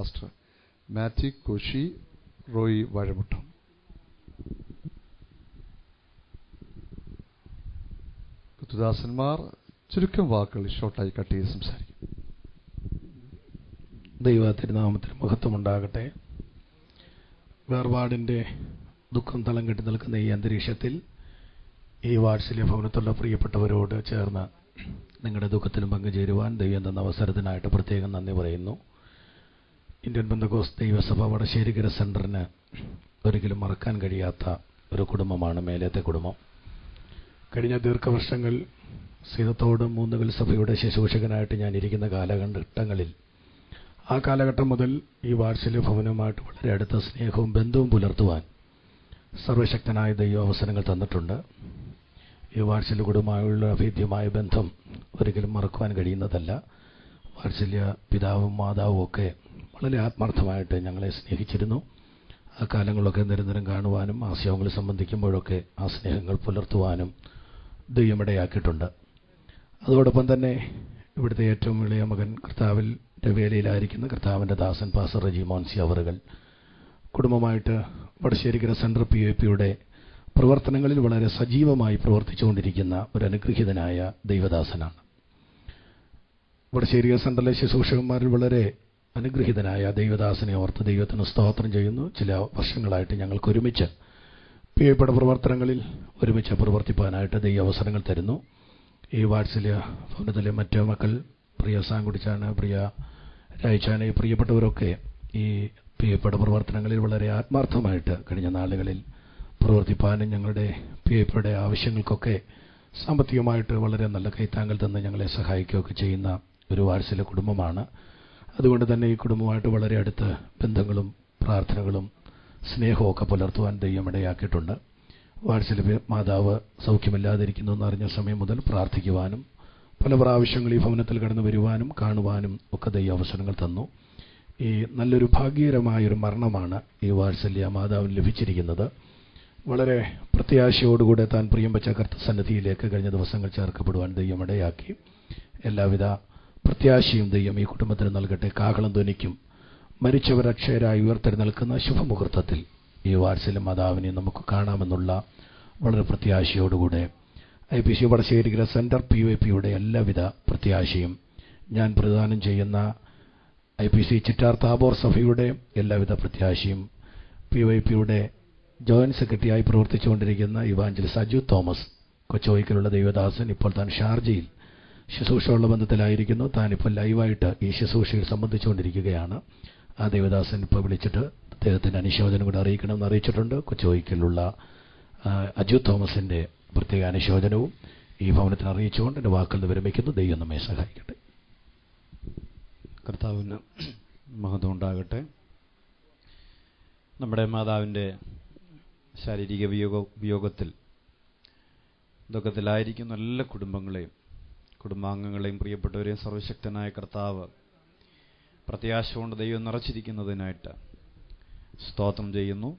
Pastor Mathew Koshy, Roy Vazhamuttam. കർത്തൃദാസന്മാർ ചുരുക്കം വാക്കുകൾ ഷോർട്ടായി cut ചെയ്ത് സംസാരിക്കും. ദൈവ തിരുനാമത്തിന് മഹത്വമുണ്ടാകട്ടെ. വേർപാടിൻ്റെ ദുഃഖം തളം കെട്ടി നിൽക്കുന്ന ഈ അന്തരീക്ഷത്തിൽ ഈ വാത്സല്യ ഭവനത്തുള്ള പ്രിയപ്പെട്ടവരോട് ചേർന്ന് നിങ്ങളുടെ ദുഃഖത്തിലും പങ്കുചേരുവാൻ ദൈവം തന്ന അവസരത്തിനായിട്ട് പ്രത്യേകം നന്ദി പറയുന്നു. ഇന്ത്യൻ പെന്തക്കോസ്ത് ദൈവസഭ വടശ്ശേരിക്കര സെൻറ്ററിന് ഒരിക്കലും മറക്കാൻ കഴിയാത്ത ഒരു കുടുംബമാണ് മേലേത്തെ കുടുംബം. കഴിഞ്ഞ ദീർഘവർഷങ്ങൾ സീതത്തോട് മൂന്നുകൽ സഭയുടെ ശുശ്രൂഷകനായിട്ട് ഞാൻ ഇരിക്കുന്ന കാലഘട്ടങ്ങളിൽ ആ കാലഘട്ടം മുതൽ ഈ വാത്സല്യ ഭവനവുമായിട്ട് വളരെ അടുത്ത സ്നേഹവും ബന്ധവും പുലർത്തുവാൻ സർവശക്തനായ ദൈവം അവസരങ്ങൾ തന്നിട്ടുണ്ട്. ഈ വാത്സല്യ കുടുംബമായുള്ള അഭേദ്യമായ ബന്ധം ഒരിക്കലും മറക്കുവാൻ കഴിയുന്നതല്ല. വാത്സല്യ പിതാവും മാതാവും ഒക്കെ വളരെ ആത്മാർത്ഥമായിട്ട് ഞങ്ങളെ സ്നേഹിച്ചിരുന്നു. ആ കാലങ്ങളിലൊക്കെ നിരന്തരം കാണുവാനും ആശയങ്ങൾ സംബന്ധിക്കുമ്പോഴൊക്കെ ആ സ്നേഹങ്ങൾ പുലർത്തുവാനും ദൈവമിടയാക്കിയിട്ടുണ്ട്. അതോടൊപ്പം തന്നെ ഇവിടുത്തെ ഏറ്റവും ഇളയ മകൻ കർത്താവിൻ്റെ വേലയിലായിരിക്കുന്ന കർത്താവിൻ്റെ ദാസൻ പാസ്റ്റർ റജി മോൻസി അവറുകൾ കുടുംബമായിട്ട് വടശ്ശേരിക്കര സെൻട്രൽ PAPയുടെ പ്രവർത്തനങ്ങളിൽ വളരെ സജീവമായി പ്രവർത്തിച്ചുകൊണ്ടിരിക്കുന്ന ഒരു അനുഗ്രഹീതനായ ദൈവദാസനാണ്. വടശ്ശേരിക്കര സെൻട്രലിലെ ശുശ്രൂഷകന്മാരിൽ വളരെ അനുഗ്രഹീതനായ ദൈവദാസനെ ഓർത്ത് ദൈവത്തിന് സ്തോത്രം ചെയ്യുന്നു. ചില വർഷങ്ങളായിട്ട് ഞങ്ങൾക്ക് ഒരുമിച്ച് PAPയുടെ പ്രവർത്തനങ്ങളിൽ ഒരുമിച്ച് പ്രവർത്തിപ്പാനായിട്ട് ദൈവ അവസരങ്ങൾ തരുന്നു. ഈ വാത്സല്യ ഭവനത്തിലെ മറ്റു മക്കൾ പ്രിയ സാങ്കുടിച്ചാണ്, പ്രിയ രായിച്ചാണ്, പ്രിയപ്പെട്ടവരൊക്കെ ഈ PAPയുടെ പ്രവർത്തനങ്ങളിൽ വളരെ ആത്മാർത്ഥമായിട്ട് കഴിഞ്ഞ നാളുകളിൽ പ്രവർത്തിപ്പാനും ഞങ്ങളുടെ PAPയുടെ ആവശ്യങ്ങൾക്കൊക്കെ സാമ്പത്തികമായിട്ട് വളരെ നല്ല കൈത്താങ്കൾ തന്ന് ഞങ്ങളെ സഹായിക്കുകയൊക്കെ ചെയ്യുന്ന ഒരു വാത്സല്യ കുടുംബമാണ്. അതുകൊണ്ട് തന്നെ ഈ കുടുംബമായിട്ട് വളരെ അടുത്ത ബന്ധങ്ങളും പ്രാർത്ഥനകളും സ്നേഹമൊക്കെ പുലർത്തുവാൻ ദൈവം ഇടയാക്കിയിട്ടുണ്ട്. വാത്സല്യ മാതാവ് സൗഖ്യമില്ലാതിരിക്കുന്നു എന്നറിഞ്ഞ സമയം മുതൽ പ്രാർത്ഥിക്കുവാനും പല പ്രാവശ്യങ്ങൾ ഈ ഭവനത്തിൽ കടന്നു വരുവാനും കാണുവാനും ഒക്കെ ദൈവ അവസരങ്ങൾ തന്നു. ഈ നല്ലൊരു ഭാഗ്യകരമായൊരു മരണമാണ് ഈ വാത്സല്യ മാതാവിന് ലഭിച്ചിരിക്കുന്നത്. വളരെ പ്രത്യാശയോടുകൂടെ താൻ പ്രിയം വെച്ച കർത്തൃസന്നിധിയിലേക്ക് കഴിഞ്ഞ ദിവസങ്ങൾ ചേർക്കപ്പെടുവാൻ ദൈവം ഇടയാക്കി. എല്ലാവിധ പ്രത്യാശയും ദൈവം ഈ കുടുംബത്തിന് നൽകട്ടെ. കാഹളം ധ്വനിക്കും മരിച്ചവരക്ഷയരായി ഉയർത്തെഴുന്നേൽക്കുന്ന ശുഭമുഹൂർത്തത്തിൽ ഈ വാത്സല്യ മാതാവിനെ നമുക്ക് കാണാമെന്നുള്ള വളരെ പ്രത്യാശയോടുകൂടെ IPC വടശ്ശേരിക്കര സെൻറ്റർ PAPയുടെ എല്ലാവിധ പ്രത്യാശയും ഞാൻ പ്രദാനം ചെയ്യുന്ന IPC ചിറ്റാർ താബോർ സഭയുടെ എല്ലാവിധ പ്രത്യാശയും PAPയുടെ ജോയിന്റ് സെക്രട്ടറിയായി പ്രവർത്തിച്ചുകൊണ്ടിരിക്കുന്ന ഇവാഞ്ചലിസ്റ്റ് അജു തോമസ് കൊച്ചോയ്ക്കലുള്ള ദൈവദാസൻ ഇപ്പോൾ താൻ ഷാർജയിൽ ശുശ്രൂഷയുള്ള ബന്ധത്തിലായിരിക്കുന്നു. താനിപ്പോൾ ലൈവായിട്ട് ഈ ശുശ്രൂഷയിൽ സംബന്ധിച്ചുകൊണ്ടിരിക്കുകയാണ്. ആ ദൈവദാസൻ ഇപ്പോൾ വിളിച്ചിട്ട് അദ്ദേഹത്തിൻ്റെ അനുശോചനം കൂടെ അറിയിക്കണമെന്ന് അറിയിച്ചിട്ടുണ്ട്. കൊച്ചോയ്ക്കലുള്ള അജു തോമസിൻ്റെ പ്രത്യേക അനുശോചനവും ഈ ഭവനത്തിന് അറിയിച്ചുകൊണ്ട് എൻ്റെ വാക്കുകൾ വിരമിക്കുന്നു. ദൈവം നമ്മെ സഹായിക്കട്ടെ. കർത്താവിന് മഹത്വം ഉണ്ടാകട്ടെ. നമ്മുടെ മാതാവിൻ്റെ ശാരീരിക വിയോഗത്തിൽ ദുഃഖത്തിലായിരിക്കുന്ന എല്ലാ കുടുംബങ്ങളെയും കുടുംബാംഗങ്ങളെയും പ്രിയപ്പെട്ടവരെയും സർവശക്തനായ കർത്താവ് പ്രത്യാശ കൊണ്ട് ദൈവം നിറച്ചിരിക്കുന്നതിനായിട്ട് സ്തോത്രം ചെയ്യുന്നു.